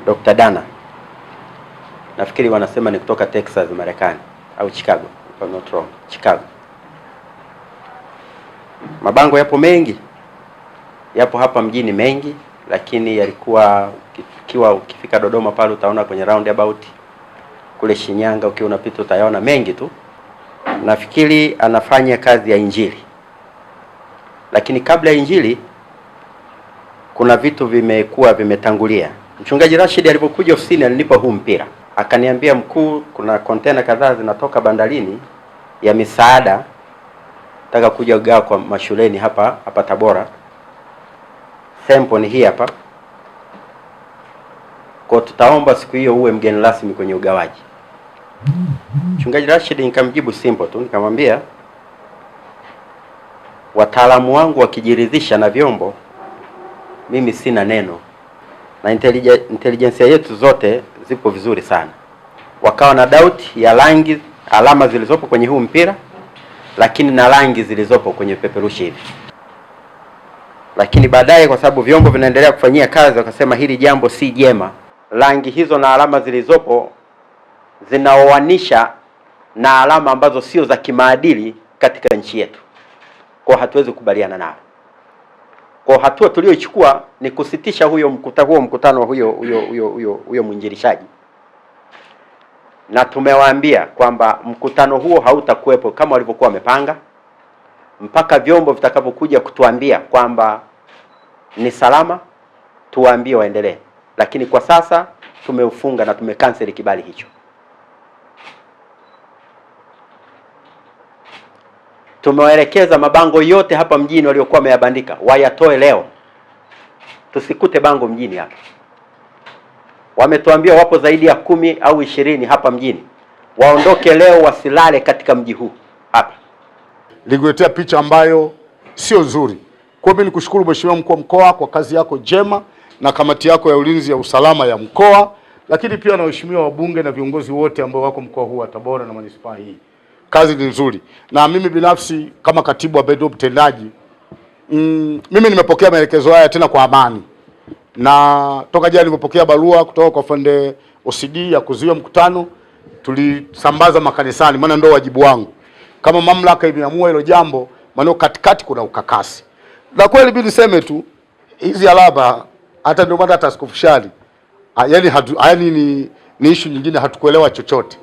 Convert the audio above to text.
Dr. Dana. Nafikiri wanasema ni kutoka Texas, Marekani au Chicago, if I'm not wrong, Chicago. Mabango yapo mengi. Yapo hapa mjini mengi, lakini yalikuwa ukifika Dodoma pale utaona kwenye roundabout. Kule Shinyanga ukiwa unapita utayaona mengi tu. Nafikiri anafanya kazi ya injili. Lakini kabla ya injili kuna vitu vimekuwa vimetangulia. Mchungaji Rashid alipokuja ofisini alinipa huu mpira. Akaniambia, mkuu, kuna container kadhaa zinatoka bandarini ya misaada nataka kuja kugawa kwa mashuleni hapa Tabora. Sample ni hii hapa. Kwa tutaomba siku hiyo uwe mgeni rasmi kwenye ugawaji. Mchungaji Rashid nikamjibu simple tu, nikamwambia wataalamu wangu wakijiridhisha na vyombo, mimi sina neno. Na intelligence yetu zote zipo vizuri sana. Wakawa na doubt ya rangi, alama zilizopo kwenye huu mpira, lakini na rangi zilizopo kwenye peperushi hivi. Lakini baadaye kwa sababu vyombo vinaendelea kufanyia kazi, wakasema hili jambo si jema. Rangi hizo na alama zilizopo zinaoanisha na alama ambazo sio za kimaadili katika nchi yetu. Kwa hatuwezi kukubaliana nao. Kwa hatua tulioichukua ni kusitisha mkutano huyo mwinjilishaji. Na tumewaambia kwamba mkutano huo hautakuwepo kama walivyokuwa wamepanga mpaka vyombo vitakapokuja kutuambia kwamba ni salama, tuwaambie waendelee. Lakini kwa sasa tumeufunga na tumecancel kibali hicho. Tumewaelekeza mabango yote hapa mjini waliokuwa wameyabandika wayatoe leo. Tusikute bango mjini hapa. Wametuambia wapo zaidi ya 10 au 20 hapa mjini. Waondoke leo, wasilale katika mji huu hapa. Liguletea picha ambayo sio nzuri. Kwa mimi nikushukuru Mheshimiwa Mkuu wa Mkoa kwa kazi yako njema na kamati yako ya ulinzi ya usalama ya mkoa, lakini pia na waheshimiwa wabunge na viongozi wote ambao wako mkoa huu wa Tabora na manispaa hii. Kazi ni nzuri. Na mimi binafsi kama katibu wa bodi mtendaji, mimi nimepokea maelekezo haya tena kwa amani. Na toka jana nilipokea barua kutoka kwa Fande OCD ya kuzuia mkutano, tulisambaza makanisani, maana ndio wajibu wangu. Kama mamlaka imeamua hilo jambo, maana katikati kuna ukakasi. Na kweli mimi niseme tu, hizi alama hata ndio maana hata Askofu Shali, yani ni issue nyingine hatukuelewa chochote.